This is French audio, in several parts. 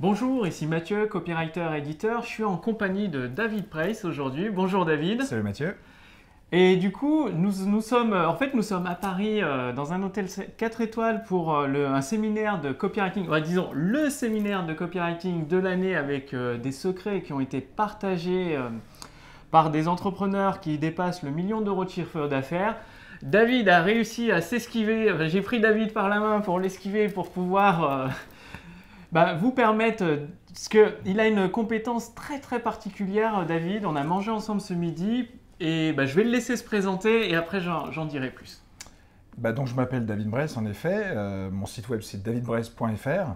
Bonjour, ici Mathieu, copywriter éditeur. Je suis en compagnie de David Price aujourd'hui. Bonjour David. Salut Mathieu. Et du coup, nous sommes à Paris dans un hôtel 4 étoiles pour un séminaire de copywriting, disons le séminaire de copywriting de l'année avec des secrets qui ont été partagés par des entrepreneurs qui dépassent le million d'euros de chiffre d'affaires. David a réussi à s'esquiver. J'ai pris David par la main pour l'esquiver pour pouvoir vous permettre, parce qu'il a une compétence très très particulière, David. On a mangé ensemble ce midi et je vais le laisser se présenter et après j'en dirai plus. Donc je m'appelle David Bress en effet, mon site web c'est davidbress.fr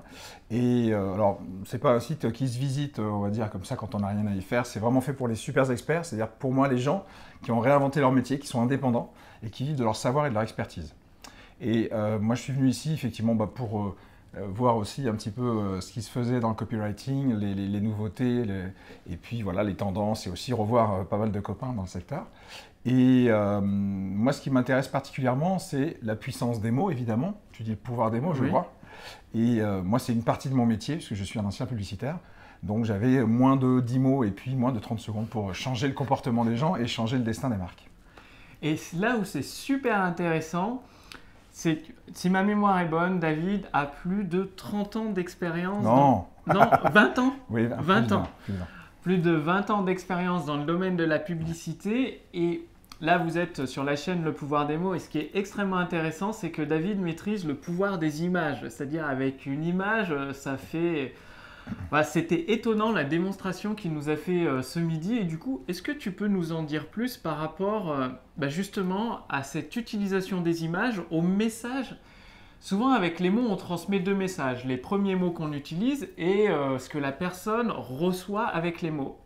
et alors c'est pas un site qui se visite on va dire comme ça quand on n'a rien à y faire, c'est vraiment fait pour les super experts, c'est-à-dire pour moi les gens qui ont réinventé leur métier, qui sont indépendants et qui vivent de leur savoir et de leur expertise. Et moi je suis venu ici effectivement pour voir aussi un petit peu ce qui se faisait dans le copywriting, les nouveautés, et puis voilà les tendances et aussi revoir pas mal de copains dans le secteur. Et moi, ce qui m'intéresse particulièrement, c'est la puissance des mots, évidemment. Tu dis le pouvoir des mots, je vois. Et moi, c'est une partie de mon métier, puisque je suis un ancien publicitaire. Donc, j'avais moins de 10 mots et puis moins de 30 secondes pour changer le comportement des gens et changer le destin des marques. Et là où c'est super intéressant, c'est que, si ma mémoire est bonne, David a plus de 30 ans d'expérience. Non, 20 ans. Oui, 20 ans. Plus de 20. Plus de 20 ans d'expérience dans le domaine de la publicité et là vous êtes sur la chaîne Le Pouvoir des mots et ce qui est extrêmement intéressant c'est que David maîtrise le pouvoir des images, c'est-à-dire avec une image ça fait... c'était étonnant la démonstration qu'il nous a fait ce midi et du coup est-ce que tu peux nous en dire plus par rapport justement à cette utilisation des images, au message? Souvent, avec les mots, on transmet deux messages. Les premiers mots qu'on utilise et ce que la personne reçoit avec les mots.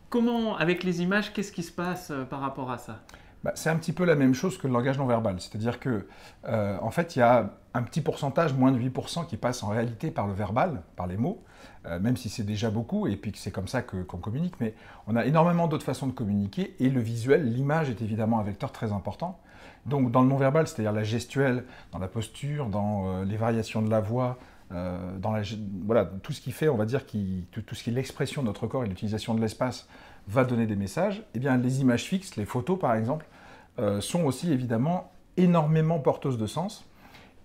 Comment, avec les images, qu'est-ce qui se passe par rapport à ça? C'est un petit peu la même chose que le langage non verbal. C'est-à-dire que, en fait, il y a un petit pourcentage, moins de 8%, qui passe en réalité par le verbal, par les mots, même si c'est déjà beaucoup, et puis que c'est comme ça qu'on communique. Mais on a énormément d'autres façons de communiquer, et le visuel, l'image est évidemment un vecteur très important. Donc dans le non-verbal, c'est-à-dire la gestuelle, dans la posture, dans les variations de la voix, voilà, tout ce qui fait, on va dire, tout ce qui est l'expression de notre corps et l'utilisation de l'espace va donner des messages. Eh bien, les images fixes, les photos par exemple, sont aussi évidemment énormément porteuses de sens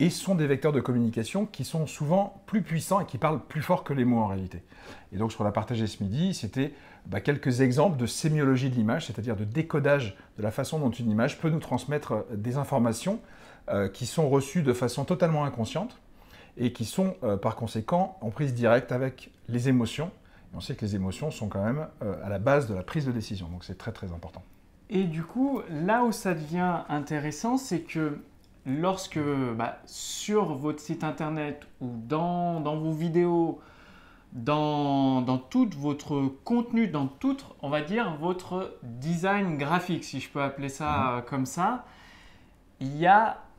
et sont des vecteurs de communication qui sont souvent plus puissants et qui parlent plus fort que les mots en réalité. Et donc, ce qu'on a partagé ce midi, c'était quelques exemples de sémiologie de l'image, c'est-à-dire de décodage de la façon dont une image peut nous transmettre des informations qui sont reçues de façon totalement inconsciente et qui sont par conséquent en prise directe avec les émotions. Et on sait que les émotions sont quand même à la base de la prise de décision, donc c'est très très important. Et du coup, là où ça devient intéressant, c'est que lorsque sur votre site internet ou dans vos vidéos, dans tout votre contenu, dans tout, on va dire, votre design graphique, si je peux appeler ça comme ça,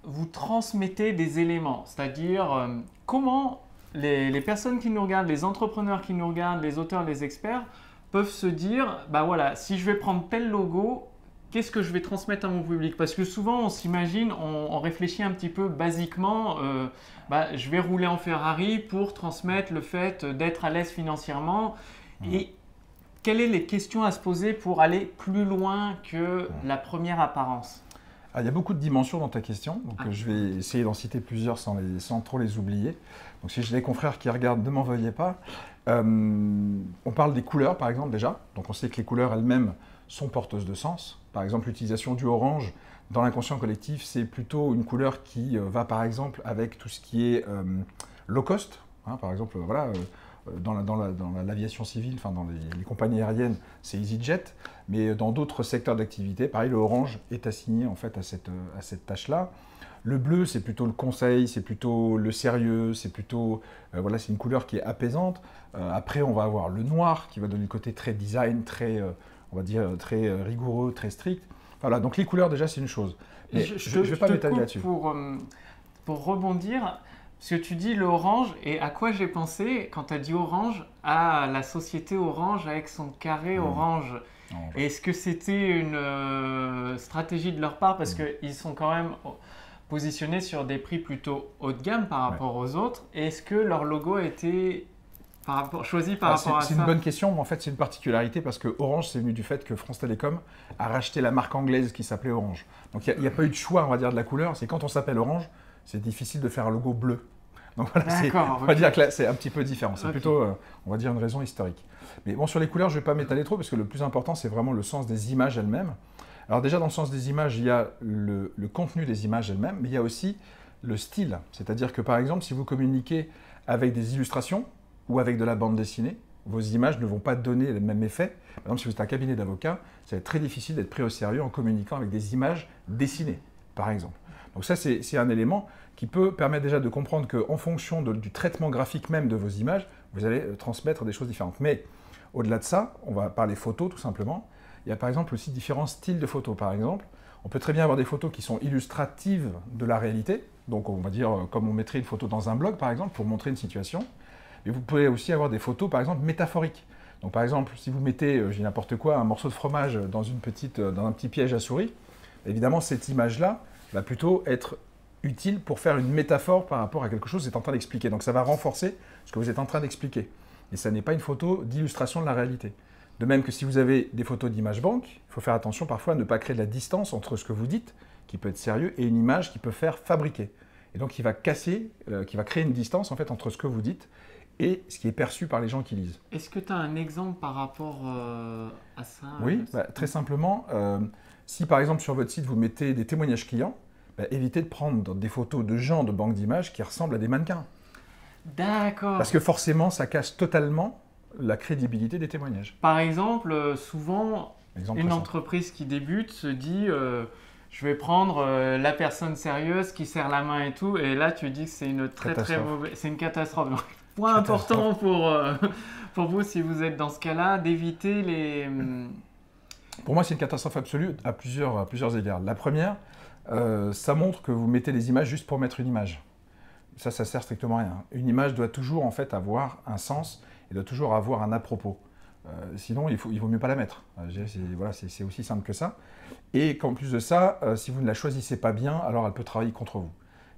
vous transmettez des éléments, c'est-à-dire comment les personnes qui nous regardent, les entrepreneurs qui nous regardent, les auteurs, les experts peuvent se dire, voilà, si je vais prendre tel logo, qu'est-ce que je vais transmettre à mon public? Parce que souvent, on s'imagine, on réfléchit un petit peu basiquement, je vais rouler en Ferrari pour transmettre le fait d'être à l'aise financièrement. Et quelles sont les questions à se poser pour aller plus loin que la première apparence? Il y a beaucoup de dimensions dans ta question, donc je vais essayer d'en citer plusieurs sans trop les oublier. Donc si j'ai des confrères qui regardent, ne m'en veuillez pas. On parle des couleurs par exemple déjà, donc on sait que les couleurs elles-mêmes sont porteuses de sens. Par exemple, l'utilisation du orange dans l'inconscient collectif, c'est plutôt une couleur qui va par exemple avec tout ce qui est low cost. Par exemple, voilà, dans l'aviation civile, enfin dans les compagnies aériennes, c'est EasyJet, mais dans d'autres secteurs d'activité, pareil, le orange est assigné en fait à cette tâche-là. Le bleu, c'est plutôt le conseil, c'est plutôt le sérieux, c'est plutôt, voilà, c'est une couleur qui est apaisante. Après, on va avoir le noir qui va donner le côté très design, très, on va dire, très rigoureux, très strict. Voilà, donc les couleurs déjà, c'est une chose. Mais je ne vais pas m'étaler là-dessus. Pour rebondir, parce que tu dis le orange, et à quoi j'ai pensé quand tu as dit orange? À la société Orange avec son carré orange. Est-ce que c'était une stratégie de leur part? Parce qu'ils sont quand même positionnés sur des prix plutôt haut de gamme par rapport aux autres. Est-ce que leur logo était choisi par rapport à ça? C'est une bonne question, mais en fait c'est une particularité parce que Orange, c'est venu du fait que France Télécom a racheté la marque anglaise qui s'appelait Orange. Donc il n'y a pas eu de choix, on va dire, de la couleur. C'est quand on s'appelle Orange, c'est difficile de faire un logo bleu. Donc voilà, on va dire que là c'est un petit peu différent. C'est plutôt, on va dire, une raison historique. Mais bon, sur les couleurs, je ne vais pas m'étaler trop parce que le plus important, c'est vraiment le sens des images elles-mêmes. Alors déjà, dans le sens des images, il y a le contenu des images elles-mêmes, mais il y a aussi le style. C'est-à-dire que par exemple, si vous communiquez avec des illustrations ou avec de la bande dessinée, vos images ne vont pas donner le même effet. Par exemple, si vous êtes un cabinet d'avocats, ça va être très difficile d'être pris au sérieux en communiquant avec des images dessinées, par exemple. Donc ça, c'est un élément qui peut permettre déjà de comprendre qu'en fonction du traitement graphique même de vos images, vous allez transmettre des choses différentes. Mais au-delà de ça, on va parler photos tout simplement. Il y a par exemple aussi différents styles de photos. Par exemple, on peut très bien avoir des photos qui sont illustratives de la réalité. Donc on va dire comme on mettrait une photo dans un blog par exemple pour montrer une situation. Et vous pouvez aussi avoir des photos par exemple métaphoriques. Donc par exemple, si vous mettez, je dis n'importe quoi, un morceau de fromage dans un petit piège à souris, évidemment cette image-là va plutôt être utile pour faire une métaphore par rapport à quelque chose que vous êtes en train d'expliquer. Donc ça va renforcer ce que vous êtes en train d'expliquer. Et ça n'est pas une photo d'illustration de la réalité. De même que si vous avez des photos d'image banque, il faut faire attention parfois à ne pas créer de la distance entre ce que vous dites, qui peut être sérieux, et une image qui peut faire fabriquer. Et donc qui va créer une distance en fait entre ce que vous dites et ce qui est perçu par les gens qui lisent. Est-ce que tu as un exemple par rapport à ça? Oui, très simplement, si par exemple sur votre site vous mettez des témoignages clients, évitez de prendre des photos de gens de banque d'images qui ressemblent à des mannequins. D'accord. Parce que forcément, ça casse totalement la crédibilité des témoignages. Par exemple, souvent, une entreprise qui débute se dit je vais prendre la personne sérieuse qui serre la main et tout, et là tu dis que c'est une très mauvaise, c'est une catastrophe. Donc, point important pour vous si vous êtes dans ce cas-là, d'éviter les... Pour moi, c'est une catastrophe absolue à plusieurs égards. La première, ça montre que vous mettez des images juste pour mettre une image. Ça sert strictement à rien. Une image doit toujours en fait avoir un sens et doit toujours avoir un à propos. Sinon, il vaut mieux pas la mettre. C'est aussi simple que ça. Et qu'en plus de ça, si vous ne la choisissez pas bien, alors elle peut travailler contre vous.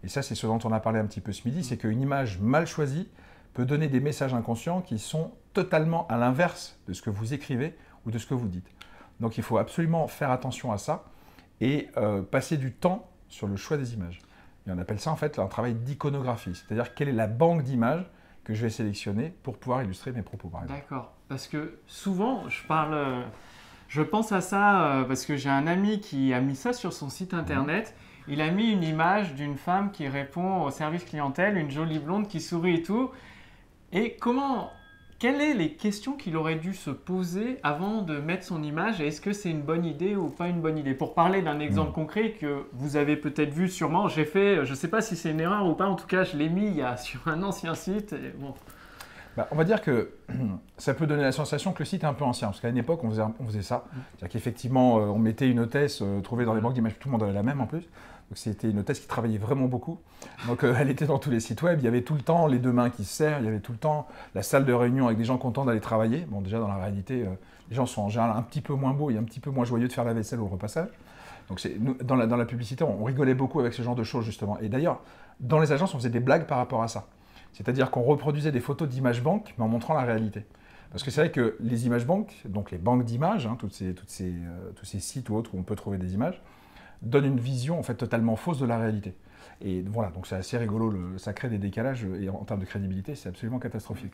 Et ça, c'est ce dont on a parlé un petit peu ce midi, c'est qu'une image mal choisie peut donner des messages inconscients qui sont totalement à l'inverse de ce que vous écrivez ou de ce que vous dites. Donc il faut absolument faire attention à ça et passer du temps sur le choix des images. Et on appelle ça en fait un travail d'iconographie, c'est-à-dire quelle est la banque d'images que je vais sélectionner pour pouvoir illustrer mes propos, par exemple. D'accord, parce que souvent, je pense à ça parce que j'ai un ami qui a mis ça sur son site internet. Il a mis une image d'une femme qui répond au service clientèle, une jolie blonde qui sourit et tout. Et quelles sont les questions qu'il aurait dû se poser avant de mettre son image? Et est-ce que c'est une bonne idée ou pas une bonne idée? Pour parler d'un exemple concret que vous avez peut-être vu sûrement, j'ai fait, je ne sais pas si c'est une erreur ou pas, en tout cas je l'ai mis sur un ancien site. Et bon. On va dire que ça peut donner la sensation que le site est un peu ancien, parce qu'à une époque on faisait ça. C'est-à-dire qu'effectivement on mettait une hôtesse trouvée dans les banques d'images, tout le monde avait la même en plus. Donc c'était une hôtesse qui travaillait vraiment beaucoup. Donc elle était dans tous les sites web, il y avait tout le temps les deux mains qui se serrent, il y avait tout le temps la salle de réunion avec des gens contents d'aller travailler. Bon, déjà dans la réalité, les gens sont en général un petit peu moins beaux et un petit peu moins joyeux de faire la vaisselle au repassage. Donc dans la publicité, on rigolait beaucoup avec ce genre de choses justement. Et d'ailleurs, dans les agences, on faisait des blagues par rapport à ça. C'est-à-dire qu'on reproduisait des photos d'images banques, mais en montrant la réalité. Parce que c'est vrai que les images banques, donc les banques d'images, tous ces sites ou autres où on peut trouver des images, donne une vision en fait totalement fausse de la réalité. Et voilà, donc c'est assez rigolo, ça crée des décalages et en termes de crédibilité, c'est absolument catastrophique.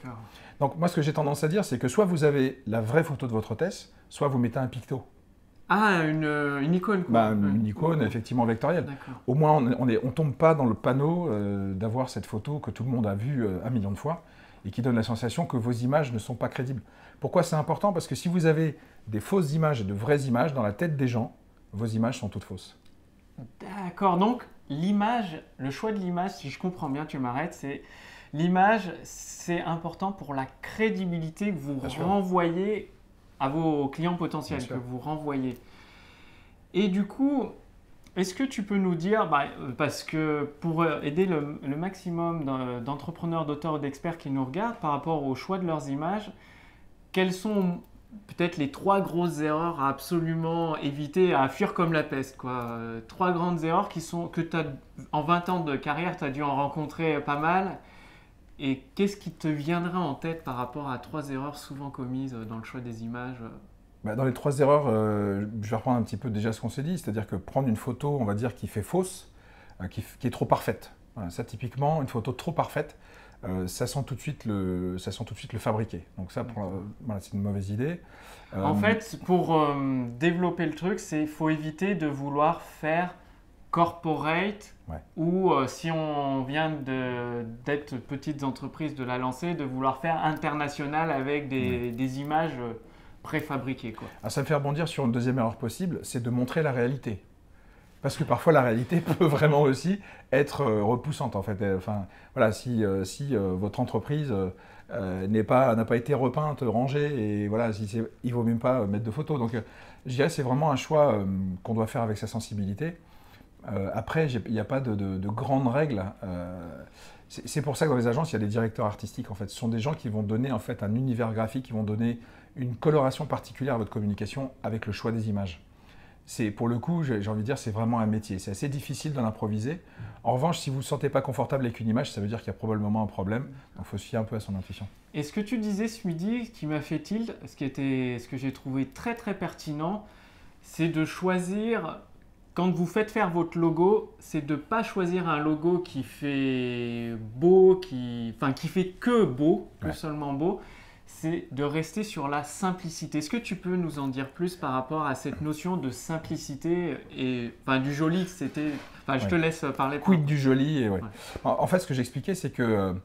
Donc moi ce que j'ai tendance à dire, c'est que soit vous avez la vraie photo de votre hôtesse, soit vous mettez un picto. Ah, une icône quoi. Une icône effectivement vectorielle. Au moins on tombe pas dans le panneau d'avoir cette photo que tout le monde a vue 1 million de fois et qui donne la sensation que vos images ne sont pas crédibles. Pourquoi c'est important? Parce que si vous avez des fausses images et de vraies images dans la tête des gens, vos images sont toutes fausses. D'accord, donc l'image, le choix de l'image, si je comprends bien, tu m'arrêtes, c'est l'image, c'est important pour la crédibilité que vous renvoyez à vos clients potentiels, que vous renvoyez. Et du coup, est-ce que tu peux nous dire, parce que pour aider le maximum d'entrepreneurs, d'auteurs et d'experts qui nous regardent par rapport au choix de leurs images, quelles sont peut-être les 3 grosses erreurs à absolument éviter, à fuir comme la peste, quoi. 3 grandes erreurs que en 20 ans de carrière, tu as dû en rencontrer pas mal. Et qu'est-ce qui te viendra en tête par rapport à 3 erreurs souvent commises dans le choix des images? Bah, dans les 3 erreurs, je vais reprendre un petit peu déjà ce qu'on s'est dit, c'est-à-dire que prendre une photo, on va dire, qui fait fausse, qui est trop parfaite. Voilà, ça, typiquement, une photo trop parfaite, ça sent tout de suite le fabriquer. Donc ça, voilà, c'est une mauvaise idée. En fait, pour développer le truc, il faut éviter de vouloir faire corporate Ouais. ou si on vient d'être petites entreprises de la lancer, de vouloir faire international avec des images préfabriquées, quoi. Alors, ça me fait rebondir sur une deuxième erreur possible, c'est de montrer la réalité. Parce que parfois la réalité peut vraiment aussi être repoussante en fait. Enfin, voilà, si votre entreprise n'a pas été repeinte, rangée, et voilà, il vaut même pas mettre de photos. Donc je dirais que c'est vraiment un choix qu'on doit faire avec sa sensibilité. Après, il n'y a pas de grandes règles. C'est pour ça que dans les agences, il y a des directeurs artistiques en fait. Ce sont des gens qui vont donner en fait un univers graphique, qui vont donner une coloration particulière à votre communication avec le choix des images. Pour le coup, j'ai envie de dire, c'est vraiment un métier. C'est assez difficile d'en improviser. En revanche, si vous ne vous sentez pas confortable avec une image, ça veut dire qu'il y a probablement un problème. Donc, il faut se fier un peu à son intuition. Et ce que tu disais ce midi, ce qui m'a fait tilt, ce que j'ai trouvé très très pertinent, c'est de choisir, quand vous faites faire votre logo, c'est de ne pas choisir un logo qui fait beau, qui fait que beau, que Ouais. seulement beau. C'est de rester sur la simplicité. Est-ce que tu peux nous en dire plus par rapport à cette notion de simplicité et du joli? Je te laisse parler. Quid du joli ouais. Ouais. En fait, ce que j'expliquais, c'est que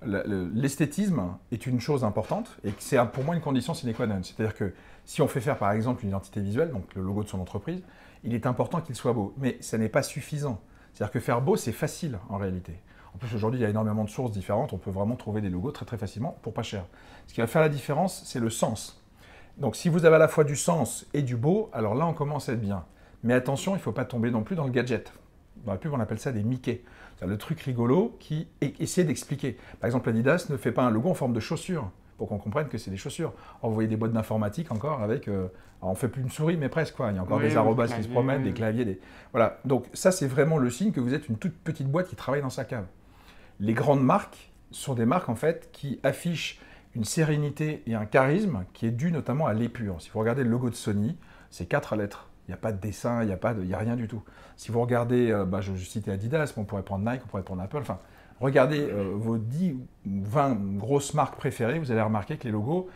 l'esthétisme est une chose importante et que c'est pour moi une condition sine qua non. C'est-à-dire que si on fait faire par exemple une identité visuelle, donc le logo de son entreprise, il est important qu'il soit beau. Mais ça n'est pas suffisant. C'est-à-dire que faire beau, c'est facile en réalité. En plus, aujourd'hui, il y a énormément de sources différentes. On peut vraiment trouver des logos très très facilement pour pas cher. Ce qui va faire la différence, c'est le sens. Donc, si vous avez à la fois du sens et du beau, alors là, on commence à être bien. Mais attention, il ne faut pas tomber non plus dans le gadget. Dans la pub, on appelle ça des Mickey. C'est le truc rigolo qui essaie d'expliquer. Par exemple, Adidas ne fait pas un logo en forme de chaussure pour qu'on comprenne que c'est des chaussures. Or, vous voyez des boîtes d'informatique encore avec... on ne fait plus une souris, mais presque. Quoi. Il y a encore des arrobas qui se promènent, des claviers. Voilà. Donc, ça, c'est vraiment le signe que vous êtes une toute petite boîte qui travaille dans sa cave. Les grandes marques sont des marques en fait qui affichent une sérénité et un charisme qui est dû notamment à l'épure. Si vous regardez le logo de Sony, c'est 4 lettres. Il n'y a pas de dessin, il n'y a rien du tout. Si vous regardez, je citais Adidas, mais on pourrait prendre Nike, on pourrait prendre Apple. Enfin, regardez vos 10 ou 20 grosses marques préférées, vous allez remarquer que les logos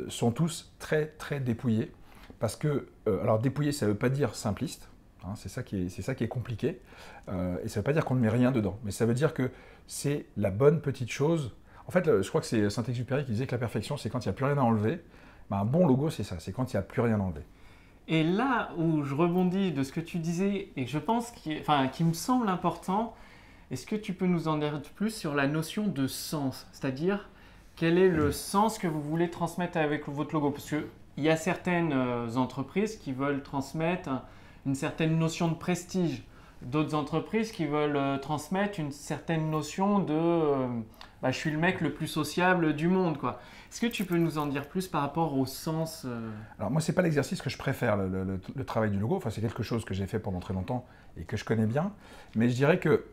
sont tous très très dépouillés. Parce que, alors dépouillé, ça ne veut pas dire simpliste. Hein, c'est ça qui est compliqué. Et ça ne veut pas dire qu'on ne met rien dedans. Mais ça veut dire que c'est la bonne petite chose. En fait, je crois que c'est Saint-Exupéry qui disait que la perfection, c'est quand il n'y a plus rien à enlever. Un bon logo, c'est ça. C'est quand il n'y a plus rien à enlever. Et là où je rebondis de ce que tu disais et que je pense qui me semble important, est-ce que tu peux nous en dire plus sur la notion de sens? C'est-à-dire, quel est le sens que vous voulez transmettre avec votre logo? Parce qu'il y a certaines entreprises qui veulent transmettre une certaine notion de prestige. D'autres entreprises qui veulent transmettre une certaine notion de je suis le mec le plus sociable du monde, quoi. Est-ce que tu peux nous en dire plus par rapport au sens Alors moi, ce n'est pas l'exercice que je préfère, le travail du logo. Enfin, c'est quelque chose que j'ai fait pendant très longtemps et que je connais bien. Mais je dirais que,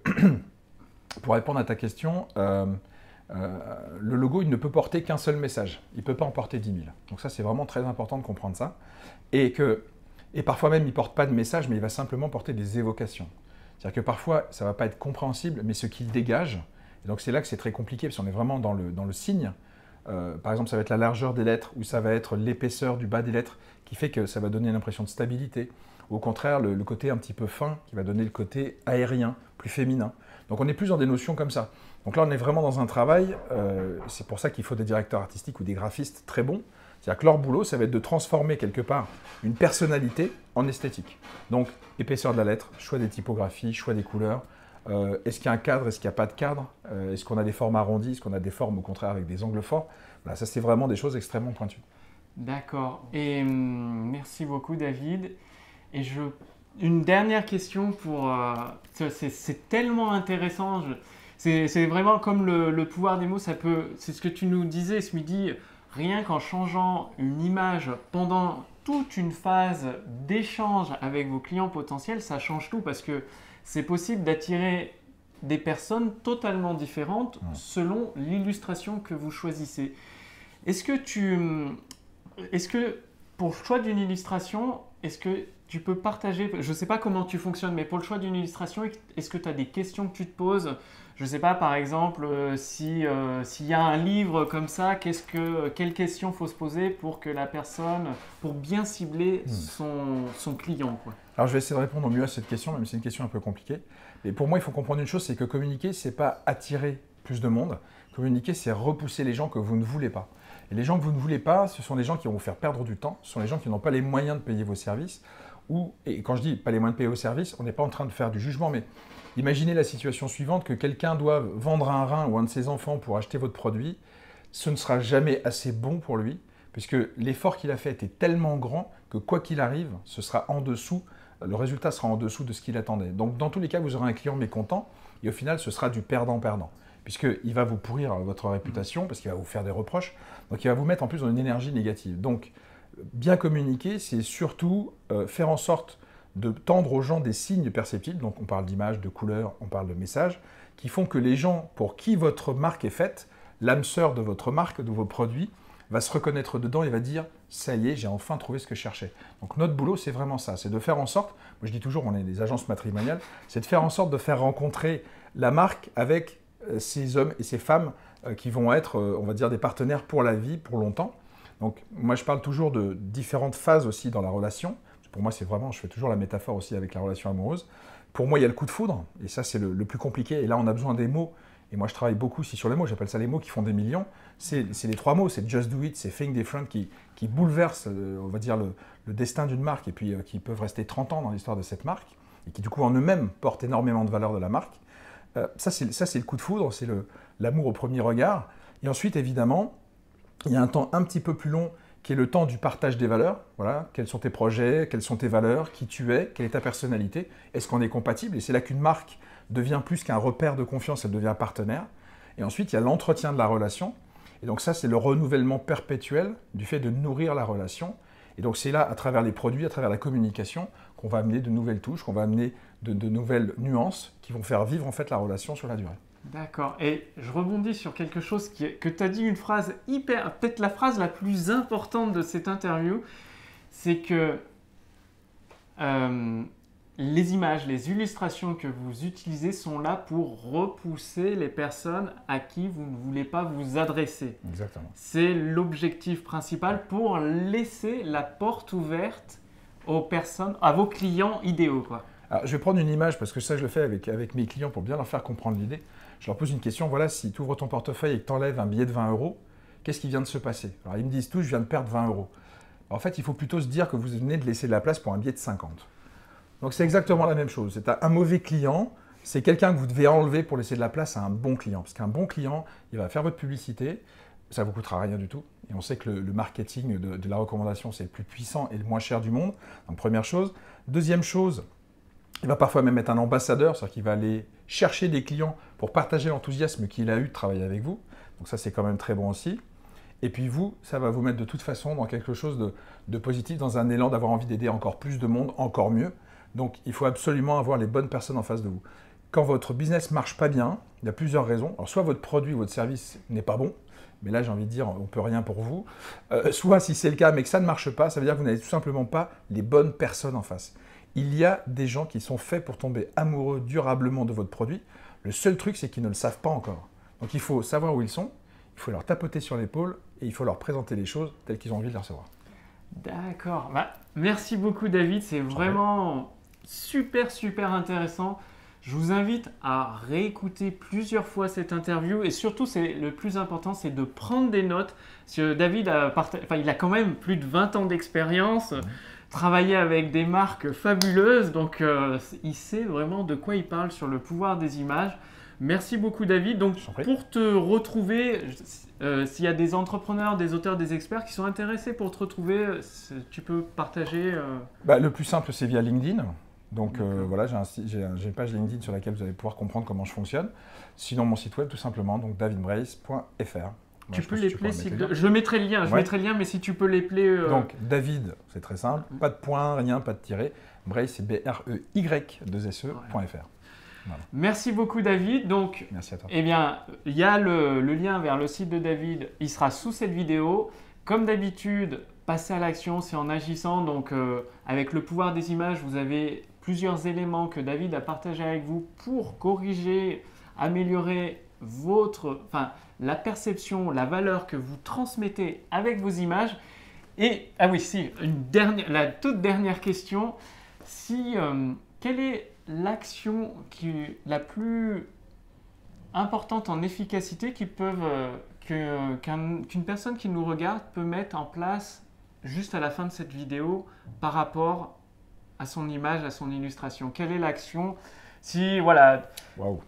pour répondre à ta question, le logo, il ne peut porter qu'un seul message. Il ne peut pas en porter 10 000. Donc ça, c'est vraiment très important de comprendre ça. Et parfois même, il ne porte pas de message, mais il va simplement porter des évocations. C'est-à-dire que parfois, ça ne va pas être compréhensible, mais ce qu'il dégage, et donc c'est là que c'est très compliqué, parce qu'on est vraiment dans le signe. Par exemple, ça va être la largeur des lettres, ou ça va être l'épaisseur du bas des lettres, qui fait que ça va donner une impression de stabilité. Ou au contraire, le côté un petit peu fin, qui va donner le côté aérien, plus féminin. Donc on est plus dans des notions comme ça. Donc là, on est vraiment dans un travail, c'est pour ça qu'il faut des directeurs artistiques ou des graphistes très bons. C'est-à-dire que leur boulot, ça va être de transformer quelque part une personnalité en esthétique. Donc, épaisseur de la lettre, choix des typographies, choix des couleurs. Est-ce qu'il y a un cadre, est-ce qu'il n'y a pas de cadre? Est-ce qu'on a des formes arrondies, est-ce qu'on a des formes au contraire avec des angles forts? Voilà, ça, c'est vraiment des choses extrêmement pointues. D'accord. Et merci beaucoup, David. Et une dernière question pour... c'est tellement intéressant. C'est vraiment comme le pouvoir des mots. C'est ce que tu nous disais ce midi. Rien qu'en changeant une image pendant toute une phase d'échange avec vos clients potentiels, ça change tout parce que c'est possible d'attirer des personnes totalement différentes selon l'illustration que vous choisissez. Est-ce que pour le choix d'une illustration, est-ce que tu peux partager, je ne sais pas comment tu fonctionnes, mais pour le choix d'une illustration, est-ce que tu as des questions que tu te poses? Je ne sais pas, par exemple, s'il y a un livre comme ça, quelles questions faut se poser pour que la personne, pour bien cibler son client, quoi. Alors je vais essayer de répondre au mieux à cette question, même si c'est une question un peu compliquée. Mais pour moi, il faut comprendre une chose, c'est que communiquer, ce n'est pas attirer plus de monde. Communiquer, c'est repousser les gens que vous ne voulez pas. Et les gens que vous ne voulez pas, ce sont les gens qui vont vous faire perdre du temps, ce sont les gens qui n'ont pas les moyens de payer vos services. Et quand je dis pas les moyens de payer vos services, on n'est pas en train de faire du jugement, mais imaginez la situation suivante, que quelqu'un doit vendre un rein ou un de ses enfants pour acheter votre produit, ce ne sera jamais assez bon pour lui, puisque l'effort qu'il a fait était tellement grand que quoi qu'il arrive, ce sera en dessous, le résultat sera en dessous de ce qu'il attendait. Donc dans tous les cas, vous aurez un client mécontent, et au final, ce sera du perdant-perdant, puisqu'il va vous pourrir votre réputation, parce qu'il va vous faire des reproches, donc il va vous mettre en plus dans une énergie négative. Donc bien communiquer, c'est surtout faire en sorte de tendre aux gens des signes perceptibles, donc on parle d'image, de couleur, on parle de message, qui font que les gens pour qui votre marque est faite, l'âme sœur de votre marque, de vos produits, va se reconnaître dedans et va dire « ça y est, j'ai enfin trouvé ce que je cherchais ». Donc notre boulot, c'est vraiment ça, c'est de faire en sorte, moi je dis toujours, on est des agences matrimoniales, c'est de faire en sorte de faire rencontrer la marque avec ces hommes et ces femmes qui vont être, on va dire, des partenaires pour la vie, pour longtemps. Donc moi je parle toujours de différentes phases aussi dans la relation. Pour moi c'est vraiment, je fais toujours la métaphore aussi avec la relation amoureuse. Pour moi il y a le coup de foudre, et ça c'est le plus compliqué, et là on a besoin des mots. Et moi je travaille beaucoup aussi sur les mots, j'appelle ça les mots qui font des millions. C'est les 3 mots, c'est just do it, c'est think different, qui bouleversent, on va dire, le destin d'une marque, et puis qui peuvent rester 30 ans dans l'histoire de cette marque, et qui du coup en eux-mêmes portent énormément de valeur de la marque. Ça c'est le coup de foudre, c'est l'amour au premier regard. Et ensuite évidemment, il y a un temps un petit peu plus long qui est le temps du partage des valeurs. Voilà, quels sont tes projets, quelles sont tes valeurs, qui tu es, quelle est ta personnalité, est-ce qu'on est compatible? Et c'est là qu'une marque devient plus qu'un repère de confiance, elle devient un partenaire. Et ensuite, il y a l'entretien de la relation. Et donc ça, c'est le renouvellement perpétuel du fait de nourrir la relation. Et donc c'est là, à travers les produits, à travers la communication, qu'on va amener de nouvelles touches, qu'on va amener de nouvelles nuances qui vont faire vivre en fait la relation sur la durée. D'accord. Et je rebondis sur quelque chose que tu as dit, une phrase peut-être la phrase la plus importante de cette interview, c'est que les images, les illustrations que vous utilisez sont là pour repousser les personnes à qui vous ne voulez pas vous adresser. Exactement. C'est l'objectif principal pour laisser la porte ouverte aux personnes, à vos clients idéaux, quoi. Alors, je vais prendre une image, parce que ça je le fais avec mes clients pour bien leur faire comprendre l'idée. Je leur pose une question, voilà, si tu ouvres ton portefeuille et que tu enlèves un billet de 20 €, qu'est-ce qui vient de se passer? Alors ils me disent tous, je viens de perdre 20 €. En fait, il faut plutôt se dire que vous venez de laisser de la place pour un billet de 50. Donc c'est exactement la même chose. C'est un mauvais client, c'est quelqu'un que vous devez enlever pour laisser de la place à un bon client. Parce qu'un bon client, il va faire votre publicité, ça ne vous coûtera rien du tout. Et on sait que le marketing de la recommandation, c'est le plus puissant et le moins cher du monde. Donc première chose. Deuxième chose, il va parfois même être un ambassadeur, c'est-à-dire qu'il va aller chercher des clients pour partager l'enthousiasme qu'il a eu de travailler avec vous. Donc ça, c'est quand même très bon aussi. Et puis vous, ça va vous mettre de toute façon dans quelque chose de positif, dans un élan d'avoir envie d'aider encore plus de monde, encore mieux. Donc il faut absolument avoir les bonnes personnes en face de vous. Quand votre business ne marche pas bien, il y a plusieurs raisons. Alors soit votre produit ou votre service n'est pas bon, mais là j'ai envie de dire, on ne peut rien pour vous. Soit si c'est le cas, mais que ça ne marche pas, ça veut dire que vous n'avez tout simplement pas les bonnes personnes en face. Il y a des gens qui sont faits pour tomber amoureux durablement de votre produit. Le seul truc, c'est qu'ils ne le savent pas encore. Donc il faut savoir où ils sont, il faut leur tapoter sur l'épaule et il faut leur présenter les choses telles qu'ils ont envie de les recevoir. D'accord. Merci beaucoup David, c'est vraiment super intéressant. Je vous invite à réécouter plusieurs fois cette interview et surtout, le plus important, c'est de prendre des notes. Parce que David il a quand même plus de 20 ans d'expérience, travaillé avec des marques fabuleuses, donc il sait vraiment de quoi il parle sur le pouvoir des images. Merci beaucoup David. Donc pour te retrouver, s'il y a des entrepreneurs, des auteurs, des experts qui sont intéressés pour te retrouver, tu peux partager Le plus simple, c'est via LinkedIn. Donc voilà, j'ai une page LinkedIn sur laquelle vous allez pouvoir comprendre comment je fonctionne. Sinon, mon site web, tout simplement, donc davidbrace.fr. Tu peux l'épeler, je mettrai le lien, mais si tu peux l'épeler… Donc David, c'est très simple, pas de point, rien, pas de tiret. Brace, c'est BREY2SE.fr. Voilà. Merci beaucoup David. Donc, Merci à toi. eh bien, il y a le lien vers le site de David, il sera sous cette vidéo. Comme d'habitude, passer à l'action, c'est en agissant. Donc, avec le pouvoir des images, vous avez plusieurs éléments que David a partagés avec vous pour corriger, améliorer la perception, la valeur que vous transmettez avec vos images. Et, ah oui, si, la toute dernière question, quelle est l'action la plus importante en efficacité qu'une personne qui nous regarde peut mettre en place juste à la fin de cette vidéo par rapport à son image, à son illustration? Quelle est l'action? Si, voilà. Waouh.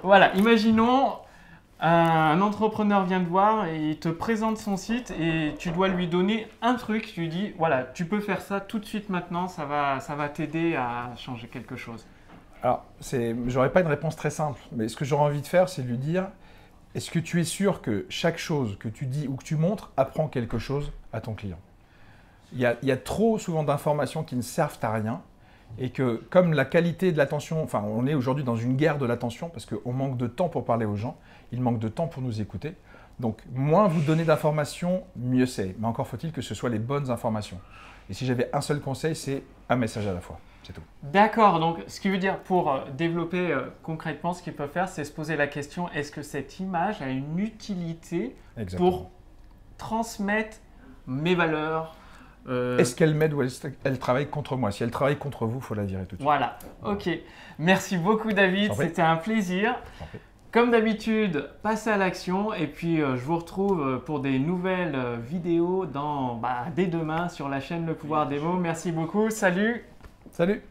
Voilà, imaginons un entrepreneur vient te voir et il te présente son site et tu dois lui donner un truc. Tu lui dis, voilà, tu peux faire ça tout de suite maintenant, ça va t'aider à changer quelque chose. Alors, j'aurais pas une réponse très simple, mais ce que j'aurais envie de faire, c'est de lui dire, est-ce que tu es sûr que chaque chose que tu dis ou que tu montres apprend quelque chose à ton client? Il y a trop souvent d'informations qui ne servent à rien et que comme la qualité de l'attention, enfin on est aujourd'hui dans une guerre de l'attention parce qu'on manque de temps pour parler aux gens, il manque de temps pour nous écouter. Donc moins vous donnez d'informations, mieux c'est. Mais encore faut-il que ce soit les bonnes informations. Et si j'avais un seul conseil, c'est un message à la fois. C'est tout. D'accord, donc ce qui veut dire pour développer concrètement, ce qu'il peut faire, c'est se poser la question, est-ce que cette image a une utilité pour transmettre mes valeurs? Est-ce qu'elle m'aide ou elle travaille contre moi? Si elle travaille contre vous, il faut la virer tout de suite. Voilà, ok. Merci beaucoup David, c'était un plaisir. Comme d'habitude, passez à l'action et puis je vous retrouve pour des nouvelles vidéos dès demain sur la chaîne Le Pouvoir des mots. Merci beaucoup, salut! Salut!